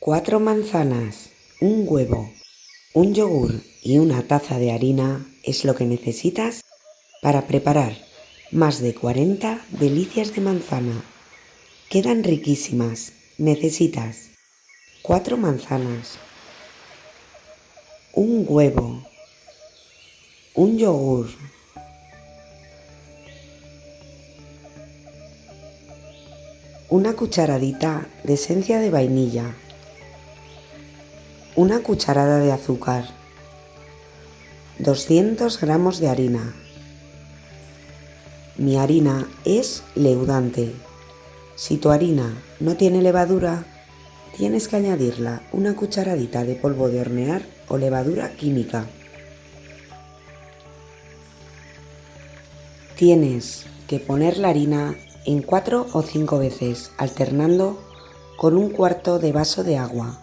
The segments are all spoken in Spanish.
4 manzanas, un huevo, un yogur y una taza de harina es lo que necesitas para preparar más de 40 delicias de manzana. Quedan riquísimas. Necesitas 4 manzanas, un huevo, un yogur, una cucharadita de esencia de vainilla, una cucharada de azúcar, 200 gramos de harina. Mi harina es leudante. Si tu harina no tiene levadura, tienes que añadirla una cucharadita de polvo de hornear o levadura química. Tienes que poner la harina en 4 o 5 veces, alternando con un cuarto de vaso de agua.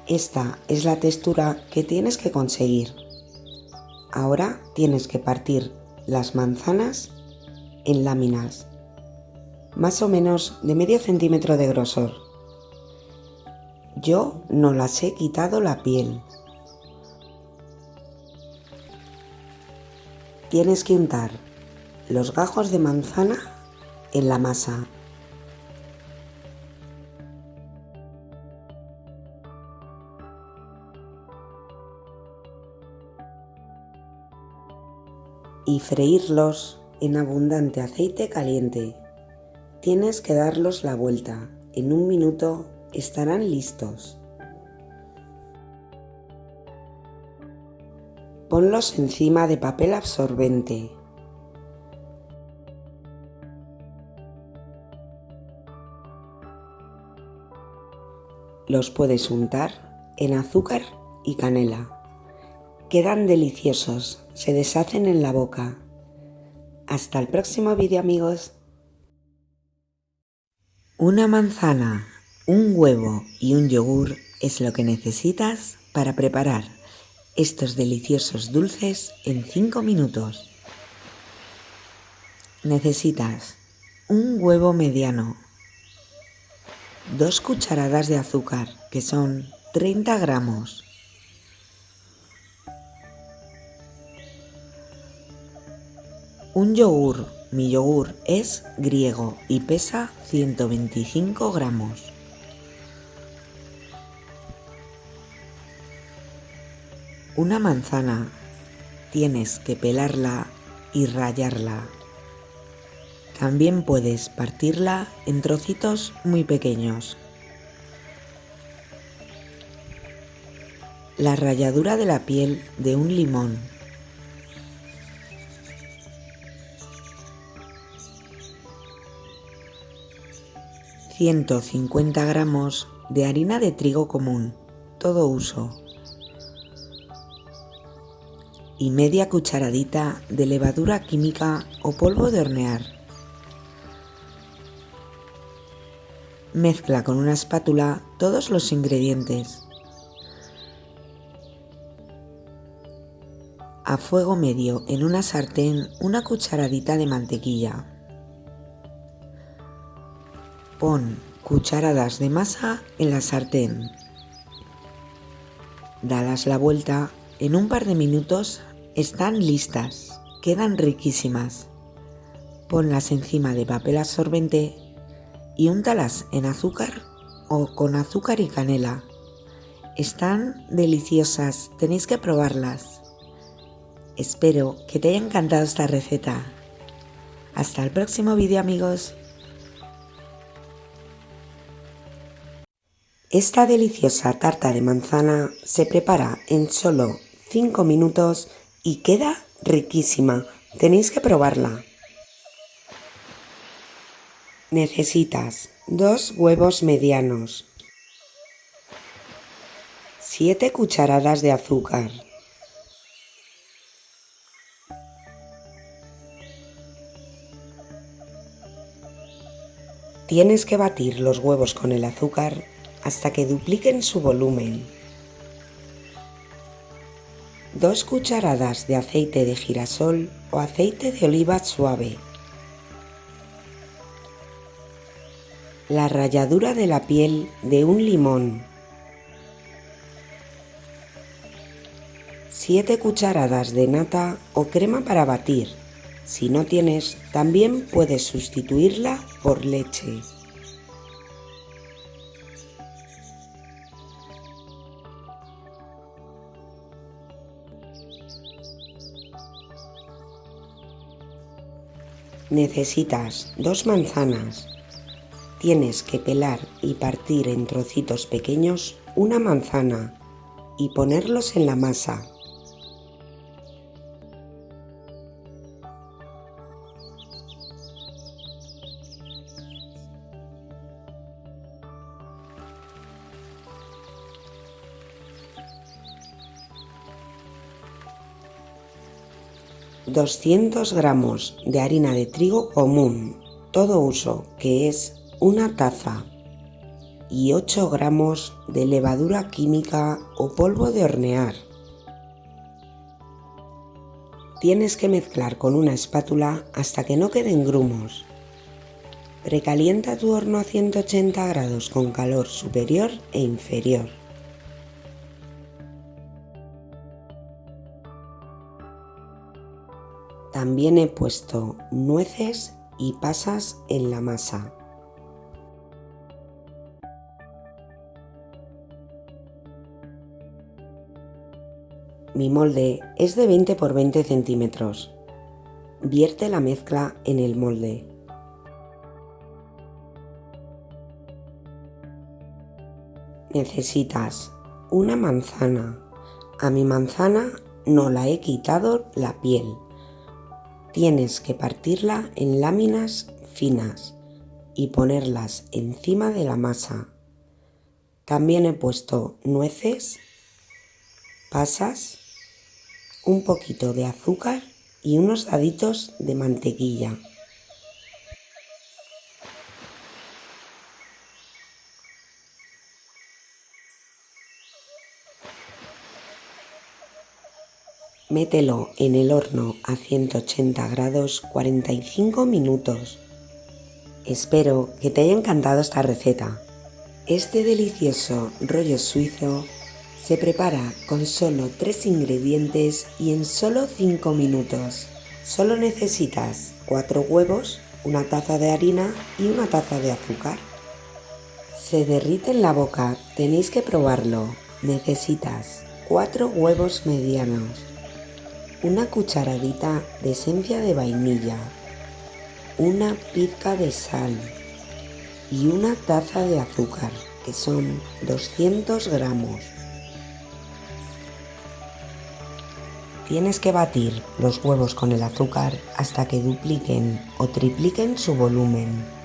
Esta es la textura que tienes que conseguir. Ahora tienes que partir las manzanas en láminas, más o menos de medio centímetro de grosor. Yo no las he quitado la piel. Tienes que untar los gajos de manzana en la masa. Y freírlos en abundante aceite caliente. Tienes que darlos la vuelta. En 1 minuto estarán listos. Ponlos encima de papel absorbente. Los puedes untar en azúcar y canela. Quedan deliciosos, se deshacen en la boca. Hasta el próximo vídeo, amigos. Una manzana, un huevo y un yogur es lo que necesitas para preparar estos deliciosos dulces en 5 minutos. Necesitas un huevo mediano, 2 cucharadas de azúcar, que son 30 gramos, un yogur. Mi yogur es griego y pesa 125 gramos. Una manzana. Tienes que pelarla y rallarla. También puedes partirla en trocitos muy pequeños. La ralladura de la piel de un limón. ...150 gramos de harina de trigo común, todo uso. Y media cucharadita de levadura química o polvo de hornear. Mezcla con una espátula todos los ingredientes. A fuego medio en una sartén una cucharadita de mantequilla. Pon cucharadas de masa en la sartén. Dalas la vuelta. En un par de minutos están listas. Quedan riquísimas. Ponlas encima de papel absorbente y úntalas en azúcar o con azúcar y canela. Están deliciosas, tenéis que probarlas. Espero que te haya encantado esta receta. Hasta el próximo vídeo, amigos. Esta deliciosa tarta de manzana se prepara en solo 5 minutos y queda riquísima. Tenéis que probarla. Necesitas 2 huevos medianos, 7 cucharadas de azúcar, tienes que batir los huevos con el azúcar hasta que dupliquen su volumen. 2 cucharadas de aceite de girasol o aceite de oliva suave. La ralladura de la piel de un limón. 7 cucharadas de nata o crema para batir. Si no tienes, también puedes sustituirla por leche. Necesitas 2 manzanas. Tienes que pelar y partir en trocitos pequeños una manzana y ponerlos en la masa. ...200 gramos de harina de trigo común, todo uso, que es una taza, y 8 gramos de levadura química o polvo de hornear. Tienes que mezclar con una espátula hasta que no queden grumos. Precalienta tu horno a 180 grados con calor superior e inferior. También he puesto nueces y pasas en la masa. Mi molde es de 20 por 20 centímetros. Vierte la mezcla en el molde. Necesitas una manzana. A mi manzana no la he quitado la piel. Tienes que partirla en láminas finas y ponerlas encima de la masa. También he puesto nueces, pasas, un poquito de azúcar y unos daditos de mantequilla. Mételo en el horno a 180 grados 45 minutos. Espero que te haya encantado esta receta. Este delicioso rollo suizo se prepara con solo 3 ingredientes y en solo 5 minutos. Solo necesitas 4 huevos, una taza de harina y una taza de azúcar. Se derrite en la boca, tenéis que probarlo. Necesitas 4 huevos medianos, una cucharadita de esencia de vainilla, una pizca de sal y una taza de azúcar, que son 200 gramos. Tienes que batir los huevos con el azúcar hasta que dupliquen o tripliquen su volumen.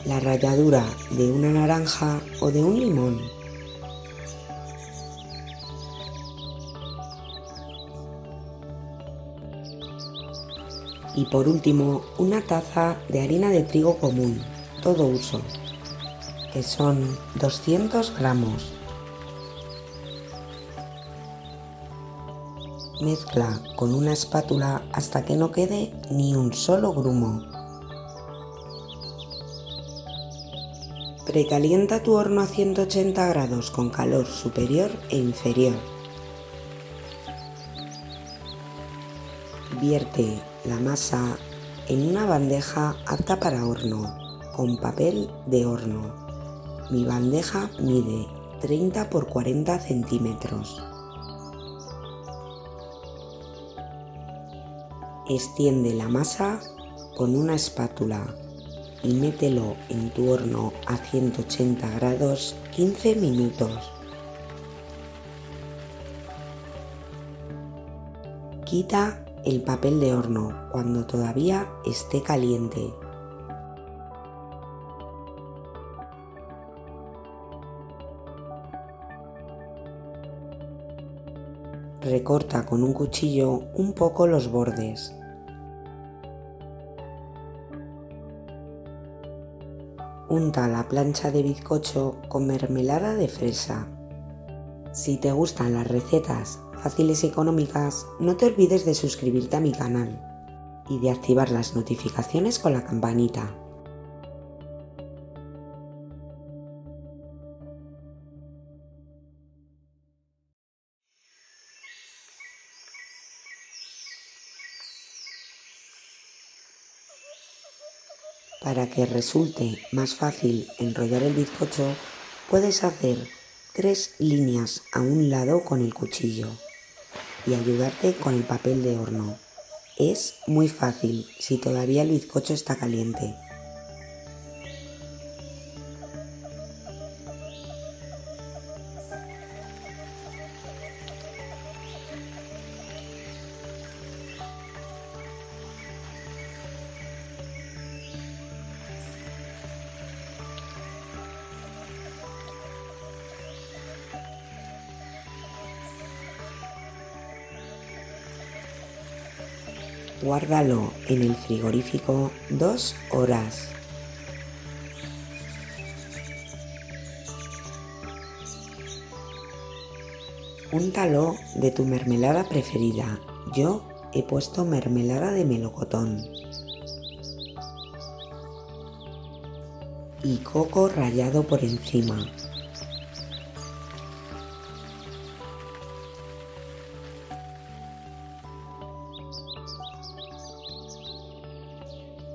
La ralladura de una naranja o de un limón. Y por último, una taza de harina de trigo común, todo uso, que son 200 gramos. Mezcla con una espátula hasta que no quede ni un solo grumo. Precalienta tu horno a 180 grados con calor superior e inferior. Vierte la masa en una bandeja apta para horno, con papel de horno. Mi bandeja mide 30 por 40 centímetros. Extiende la masa con una espátula y mételo en tu horno a 180 grados 15 minutos. Quita el papel de horno cuando todavía esté caliente. Recorta con un cuchillo un poco los bordes. Unta la plancha de bizcocho con mermelada de fresa. Si te gustan las recetas fáciles y económicas, no te olvides de suscribirte a mi canal y de activar las notificaciones con la campanita. Para que resulte más fácil enrollar el bizcocho, puedes hacer 3 líneas a un lado con el cuchillo y ayudarte con el papel de horno. Es muy fácil si todavía el bizcocho está caliente. Guárdalo en el frigorífico 2 horas. Úntalo de tu mermelada preferida. Yo he puesto mermelada de melocotón y coco rallado por encima.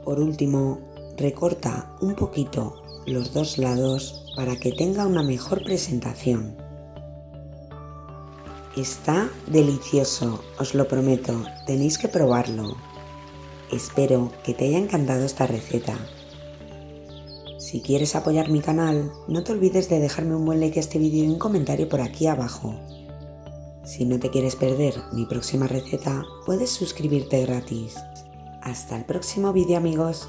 Por último, recorta un poquito los 2 lados para que tenga una mejor presentación. Está delicioso, os lo prometo, tenéis que probarlo. Espero que te haya encantado esta receta. Si quieres apoyar mi canal, no te olvides de dejarme un buen like a este vídeo y un comentario por aquí abajo. Si no te quieres perder mi próxima receta, puedes suscribirte gratis. Hasta el próximo vídeo, amigos.